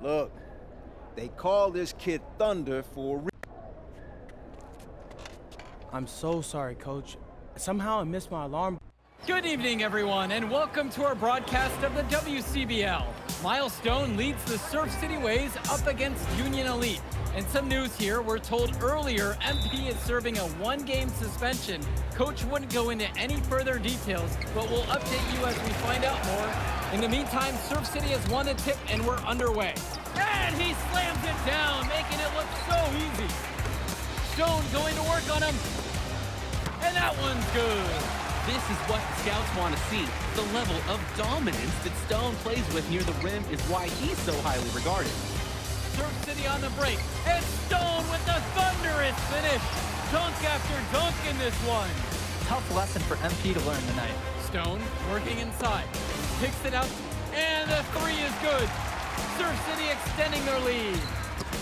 Look, they call this kid Thunder for a reason. I'm so sorry, Coach. Somehow I missed my alarm. Good evening, everyone, and welcome to our broadcast of the WCBL. Milestone leads the Surf City Waves up against Union Elite. And some news here, we're told earlier MP is serving a one-game suspension. Coach wouldn't go into any further details, but we'll update you as we find out more. In the meantime, Surf City has won the tip and we're underway. And he slams it down, making it look so easy. Stone going to work on him. And that one's good. This is what the scouts want to see. The level of dominance that Stone plays with near the rim is why he's so highly regarded. Surf City on the break, and Stone with the thunderous finish. Dunk after dunk in this one. Tough lesson for MP to learn tonight. Stone working inside, picks it up, and the three is good. Surf City extending their lead.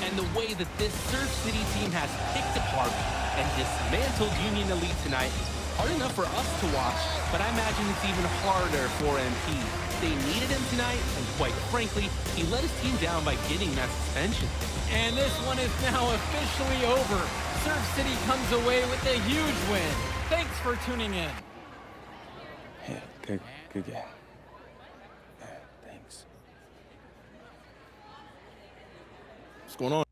And the way that this Surf City team has picked apart and dismantled Union Elite tonight, hard enough for us to watch, but I imagine it's even harder for MP. They needed him tonight, and quite frankly, he let his team down by getting that suspension. And this one is now officially over. Surf City comes away with a huge win. Thanks for tuning in. Yeah, good game. Yeah, thanks. What's going on?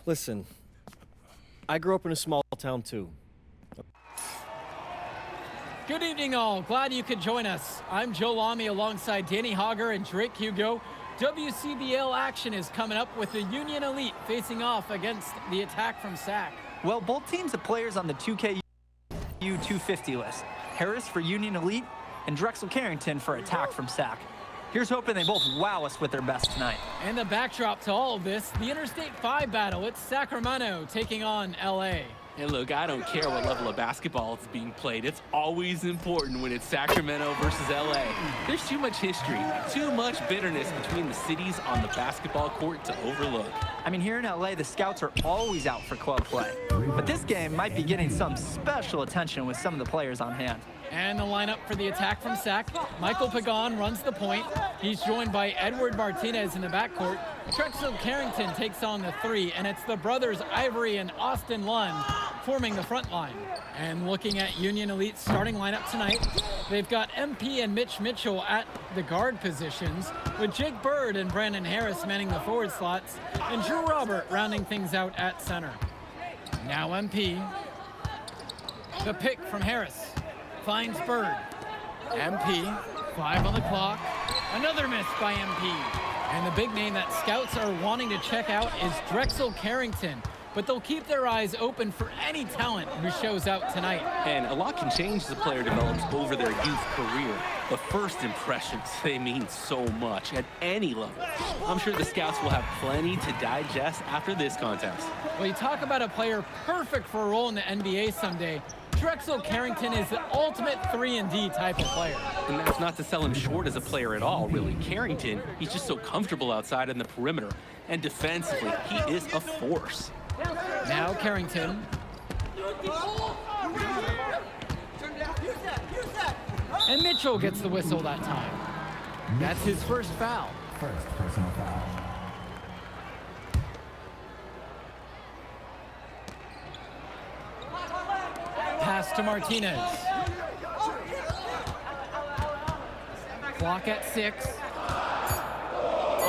Listen, I grew up in a small town too. Good evening, all. Glad you could join us. I'm Joe Lamy alongside Danny Hogger and Drake Hugo. WCBL action is coming up with the Union Elite facing off against the Attack from SAC. Well, both teams have players on the 2K 250 list. Harris for Union Elite and Drexel Carrington for Attack from SAC. Here's hoping they both wow us with their best tonight. And the backdrop to all of this, the Interstate 5 battle. It's Sacramento taking on LA. And look, I don't care what level of basketball is being played. It's always important when it's Sacramento versus LA. There's too much history, too much bitterness between the cities on the basketball court to overlook. I mean, here in LA, the scouts are always out for club play. But this game might be getting some special attention with some of the players on hand. And the lineup for the Attack from SAC. Michael Pagan runs the point. He's joined by Edward Martinez in the backcourt. Drexel Carrington takes on the three, and it's the brothers Ivory and Austin Lund forming the front line. And looking at Union Elite's starting lineup tonight, they've got MP and Mitch Mitchell at the guard positions, with Jake Bird and Brandon Harris manning the forward slots, and Drew Robert rounding things out at center. Now MP. The pick from Harris. Finds Bird. MP, 5 on the clock. Another miss by MP. And the big name that scouts are wanting to check out is Drexel Carrington. But they'll keep their eyes open for any talent who shows out tonight. And a lot can change as a player develops over their youth career. But first impressions, they mean so much at any level. I'm sure the scouts will have plenty to digest after this contest. Well, you talk about a player perfect for a role in the NBA someday. Drexel Carrington is the ultimate 3-and-D type of player. And that's not to sell him short as a player at all, really. Carrington, he's just so comfortable outside in the perimeter. And defensively, he is a force. Now Carrington. And Mitchell gets the whistle that time. That's his first foul. First personal foul. Pass to Martinez. Clock at 6.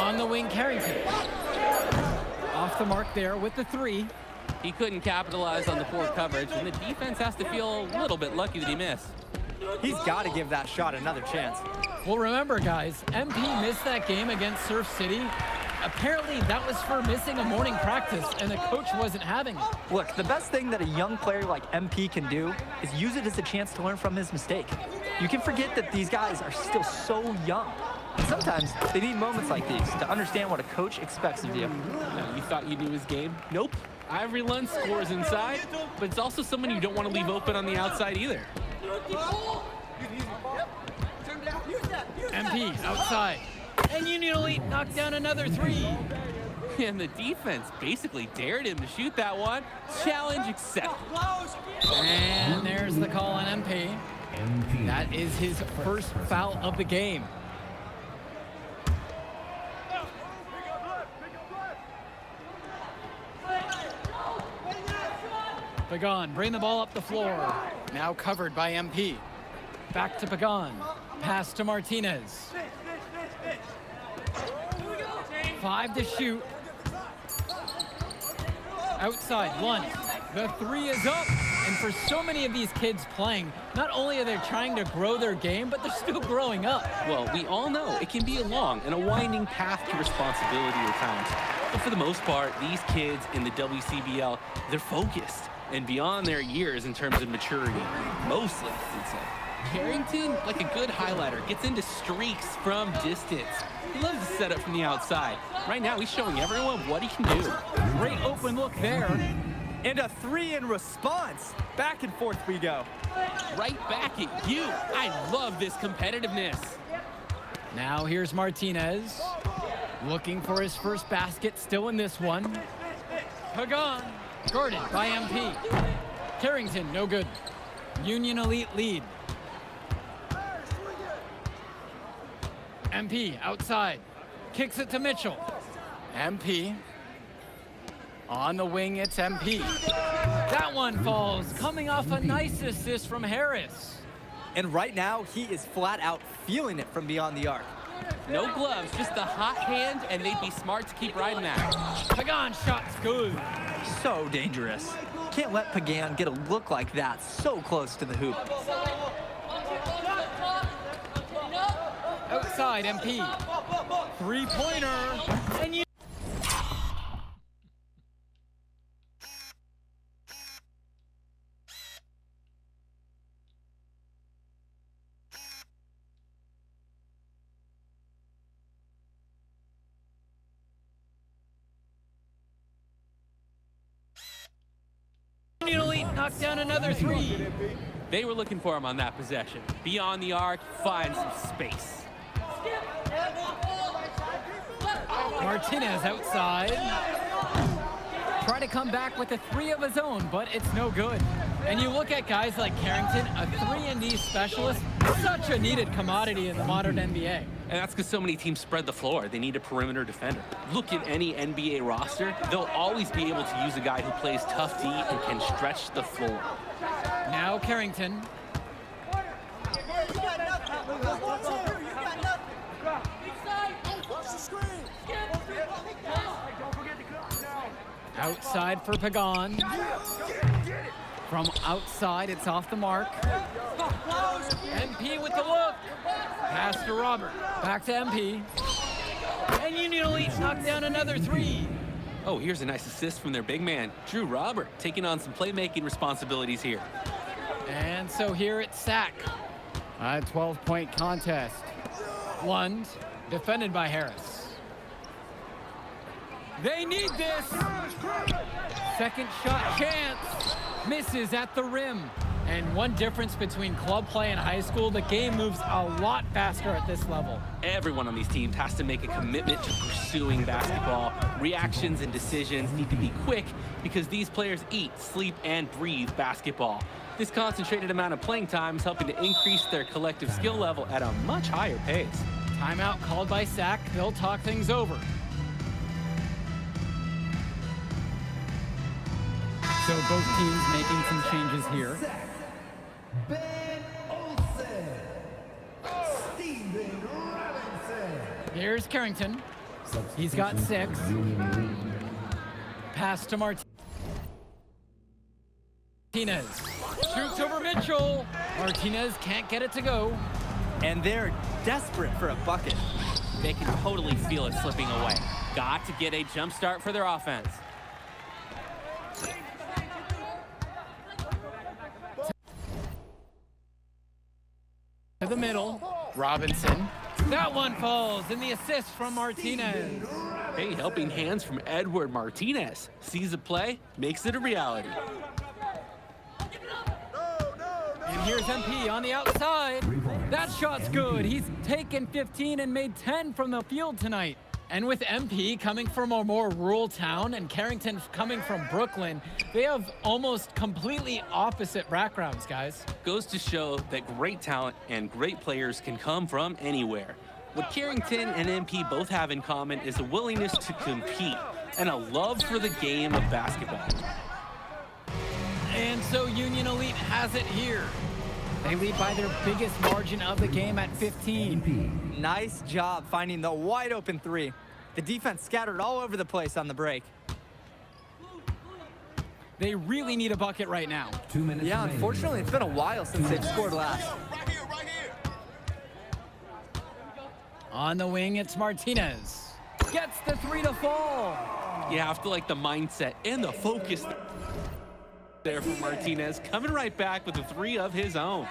On the wing, Carrington. Off the mark there with the 3. He couldn't capitalize on the poor coverage, and the defense has to feel a little bit lucky that he missed. He's got to give that shot another chance. Well, remember, guys, MP missed that game against Surf City. Apparently, that was for missing a morning practice, and the coach wasn't having it. Look, the best thing that a young player like MP can do is use it as a chance to learn from his mistake. You can forget that these guys are still so young. And sometimes they need moments like these to understand what a coach expects of you. Now, you thought you knew his game? Nope. Ivory Lund scores inside, but it's also someone you don't want to leave open on the outside either. MP outside. And Union Elite knocked down another 3. And the defense basically dared him to shoot that one. Challenge accepted. And there's the call on MP. That is his first foul of the game. Pagan, bring the ball up the floor. Now covered by MP. Back to Pagan. Pass to Martinez. 5 to shoot. Outside, 1. The 3 is up. And for so many of these kids playing, not only are they trying to grow their game, but they're still growing up. Well, we all know it can be a long and a winding path to responsibility at times. But for the most part, these kids in the WCBL, they're focused and beyond their years in terms of maturity. Mostly, I'd say. Carrington, like a good highlighter, gets into streaks from distance. He loves to set up from the outside. Right now, he's showing everyone what he can do. Great open look there. And a 3 in response. Back and forth we go. Right back at you. I love this competitiveness. Now here's Martinez. Looking for his first basket, still in this one. Pagan, guarded by MP. Carrington, no good. Union Elite lead. MP outside. Kicks it to Mitchell. MP. On the wing, it's MP. That one falls, coming off a nice assist from Harris. And right now, he is flat out feeling it from beyond the arc. No gloves, just the hot hand, and they'd be smart to keep riding that. Pagan shot's good. So dangerous. Can't let Pagan get a look like that so close to the hoop. Outside, MP. Three-pointer. And you. Union Elite knocked down another 3. They were looking for him on that possession. Beyond the arc, find some space. Martinez outside. Try to come back with a 3 of his own, but it's no good. And you look at guys like Carrington, a 3-and-D specialist, such a needed commodity in the modern NBA. And that's because so many teams spread the floor. They need a perimeter defender. Look at any NBA roster. They'll always be able to use a guy who plays tough D and can stretch the floor. Now Carrington. Outside for Pagan. From outside, it's off the mark. MP with the look. Pass to Robert. Back to MP. And Union Elite knocked down another 3. Oh, here's a nice assist from their big man, Drew Robert, taking on some playmaking responsibilities here. And so here it's Sack. A 12-point contest. Lund, defended by Harris. They need this. Second shot chance. Misses at the rim. And one difference between club play and high school, the game moves a lot faster at this level. Everyone on these teams has to make a commitment to pursuing basketball. Reactions and decisions need to be quick because these players eat, sleep, and breathe basketball. This concentrated amount of playing time is helping to increase their collective skill level at a much higher pace. Timeout called by Sack. They'll talk things over. So both teams making some changes here. Ben Olsen, Steven Robinson. Here's Carrington. He's got 6. Pass to Martinez. Shoots over Mitchell. Martinez can't get it to go. And they're desperate for a bucket. They can totally feel it slipping away. Got to get a jump start for their offense. To the middle, Robinson. That one falls, and the assist from Martinez. Hey, helping hands from Edward Martinez. Sees a play, makes it a reality. And here's MP on the outside. That shot's good. He's taken 15 and made 10 from the field tonight. And with MP coming from a more rural town and Carrington coming from Brooklyn, they have almost completely opposite backgrounds, guys. Goes to show that great talent and great players can come from anywhere. What Carrington and MP both have in common is a willingness to compete and a love for the game of basketball. And so Union Elite has it here. They lead by their biggest margin of the game at 15. Nice job finding the wide open three. The defense scattered all over the place on the break. They really need a bucket right now. 2 minutes Yeah, remaining. unfortunately, it's been a while since they've scored last. On the wing, it's Martinez. Gets the three to fall. You have to like the mindset and the focus there for Martinez, coming right back with a three of his own.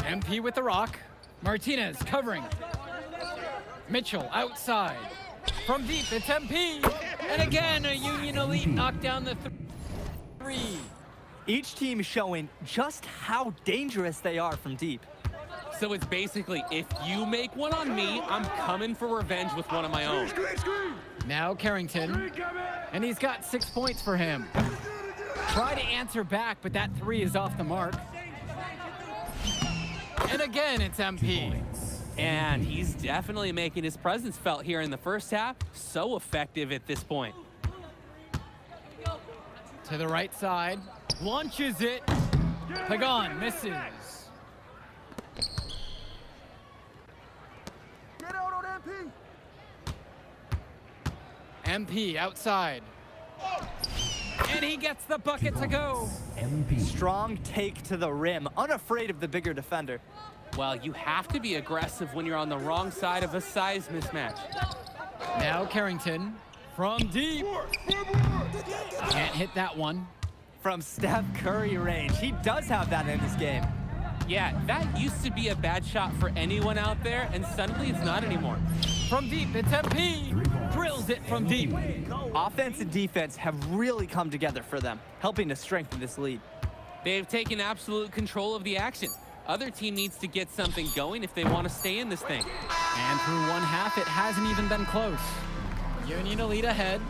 MP with the rock. Martinez covering. Mitchell outside. From deep, it's MP. And again, a Union Elite knocked down the three. Each team showing just how dangerous they are from deep. So it's basically, if you make one on me, I'm coming for revenge with one of my own. Now Carrington. And he's got 6 points for him. Try to answer back, but that three is off the mark. And again, it's MP. And he's definitely making his presence felt here in the first half. So effective at this point. To the right side. Launches it. Pagan misses. Get out on MP. MP outside. And he gets the bucket to go. MP. Strong take to the rim, unafraid of the bigger defender. Well, you have to be aggressive when you're on the wrong side of a size mismatch. Now Carrington from deep. Can't hit that one. From Steph Curry range, he does have that in his game. Yeah, that used to be a bad shot for anyone out there, and suddenly it's not anymore. From deep, it's MP. Drills it from deep. Offense and defense have really come together for them, helping to strengthen this lead. They've taken absolute control of the action. Other team needs to get something going if they want to stay in this thing. And through one half, it hasn't even been close. Union Elite ahead,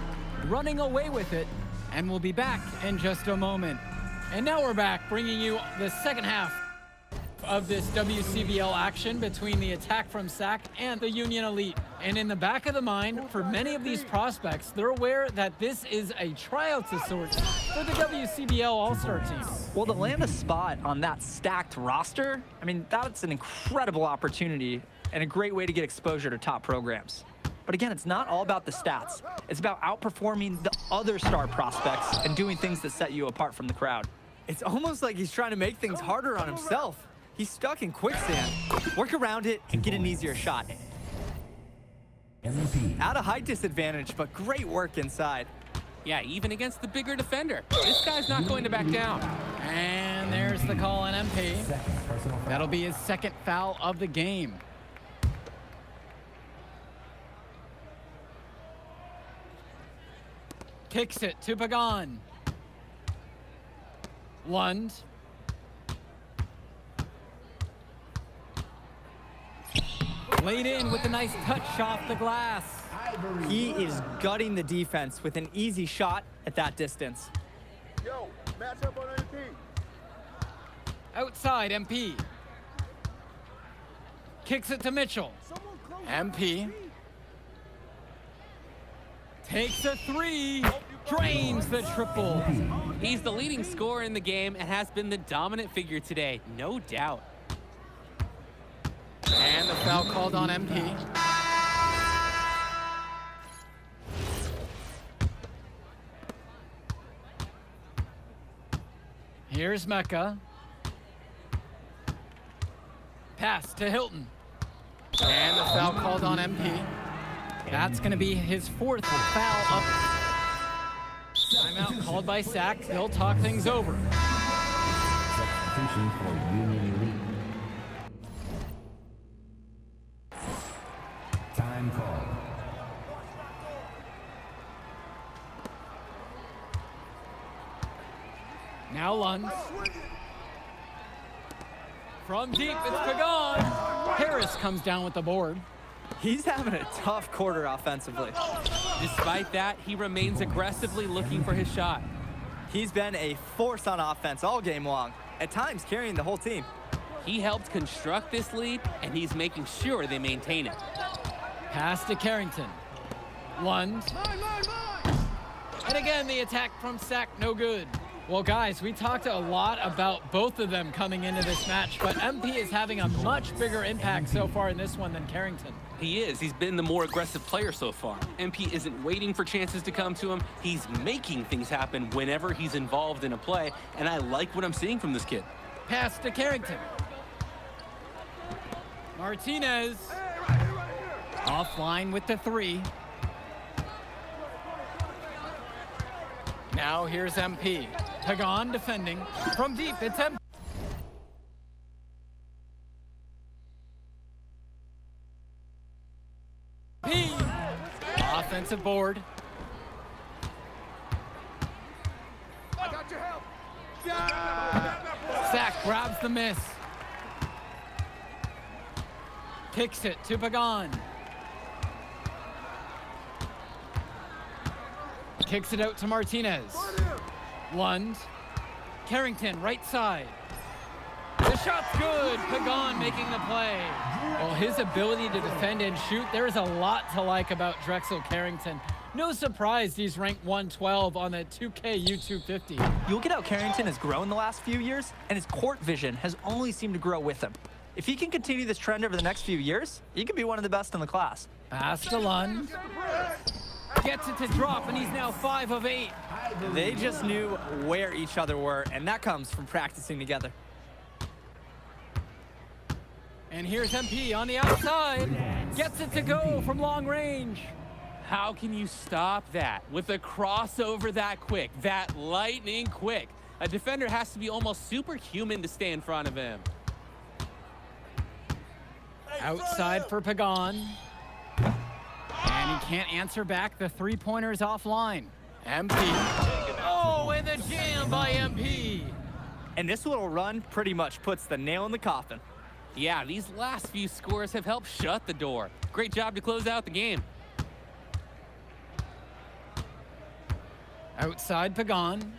running away with it, and we'll be back in just a moment. And now we're back, bringing you the second half of this WCBL action between the Attack from SAC and the Union Elite. And in the back of the mind, for many of these prospects, they're aware that this is a tryout of sorts for the WCBL All-Star team. Well, to land a spot on that stacked roster, I mean, that's an incredible opportunity and a great way to get exposure to top programs. But again, it's not all about the stats. It's about outperforming the other star prospects and doing things that set you apart from the crowd. It's almost like he's trying to make things harder on himself. He's stuck in quicksand. Work around it and get an easier shot. MVP. At a height disadvantage, but great work inside. Yeah, even against the bigger defender. This guy's not going to back down. And there's the call on MP. Second personal foul. That'll be his second foul of the game. Kicks it to Pagan. Lund. Laid in with a nice touch off the glass. He is gutting the defense with an easy shot at that distance. Yo, match up on MP. Outside, MP. Kicks it to Mitchell. MP. Takes a three. Drains the triple. He's the leading scorer in the game and has been the dominant figure today, no doubt. And the foul called on MP. Here's Mecca. Pass to Hilton. And the foul called on MP. That's going to be his fourth foul up. Timeout called by SAC. They'll talk things over. Substitution for Union Elite. Time call. Now Lund. From deep, it's Pagan. Harris comes down with the board. He's having a tough quarter offensively. Despite that, he remains aggressively looking for his shot. He's been a force on offense all game long, at times carrying the whole team. He helped construct this lead, and he's making sure they maintain it. Pass to Carrington. Lund. And again, the attack from Sack, no good. Well, guys, we talked a lot about both of them coming into this match, but MP is having a much bigger impact so far in this one than Carrington. He is. He's been the more aggressive player so far. MP isn't waiting for chances to come to him. He's making things happen whenever he's involved in a play, and I like what I'm seeing from this kid. Pass to Carrington. Martinez. Offline with the 3. Now here's MP. Pagan defending. From deep, it's MP. Offensive board. Sack grabs the miss. Kicks it to Pagan. Kicks it out to Martinez. Lund. Carrington, right side. The shot's good. Pagan making the play. Well, his ability to defend and shoot, there's a lot to like about Drexel Carrington. No surprise he's ranked 112 on the 2K YouTube 50. You look at how Carrington has grown the last few years, and his court vision has only seemed to grow with him. If he can continue this trend over the next few years, he could be one of the best in the class. Pass to Lund. Gets it to drop, and he's now 5 of 8. They just knew where each other were, and that comes from practicing together. And here's MP on the outside. Gets it to go from long range. How can you stop that with a crossover that quick, that lightning quick? A defender has to be almost superhuman to stay in front of him. Outside for Pagan. And he can't answer back. The 3-pointer's offline. MP. Oh, and the jam by MP. And this little run pretty much puts the nail in the coffin. Yeah, these last few scores have helped shut the door. Great job to close out the game. Outside Pagan.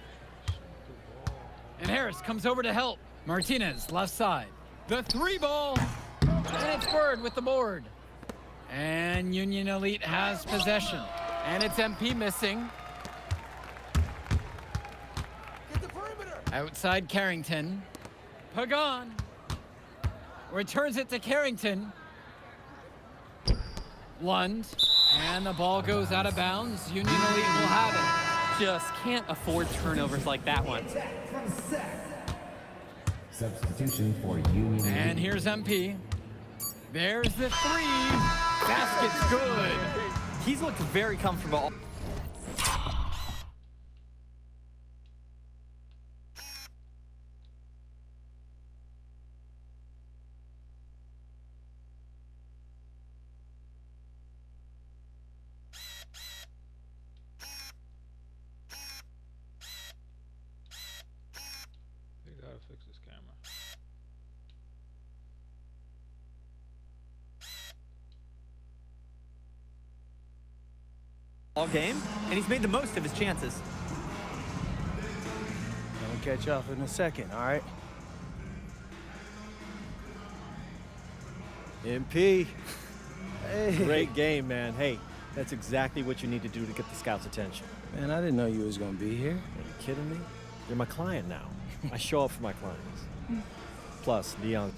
And Harris comes over to help. Martinez, left side. The 3-ball. And it's Bird with the board. And Union Elite has possession. And it's MP missing. Outside Carrington. Pagan. Returns it to Carrington. Lund. And the ball goes out of bounds. Union Elite will have it. Just can't afford turnovers like that one. Substitution for Union And Elite. here's MP. There's the 3. Basket's good. He's looked very comfortable. They gotta fix this camera. All game, and he's made the most of his chances. I'll catch up in a second, all right? MP. Hey. Great game, man. Hey, that's exactly what you need to do to get the scouts' attention. Man, I didn't know you was gonna be here. Are you kidding me? You're my client now. I show up for my clients. Plus, Leon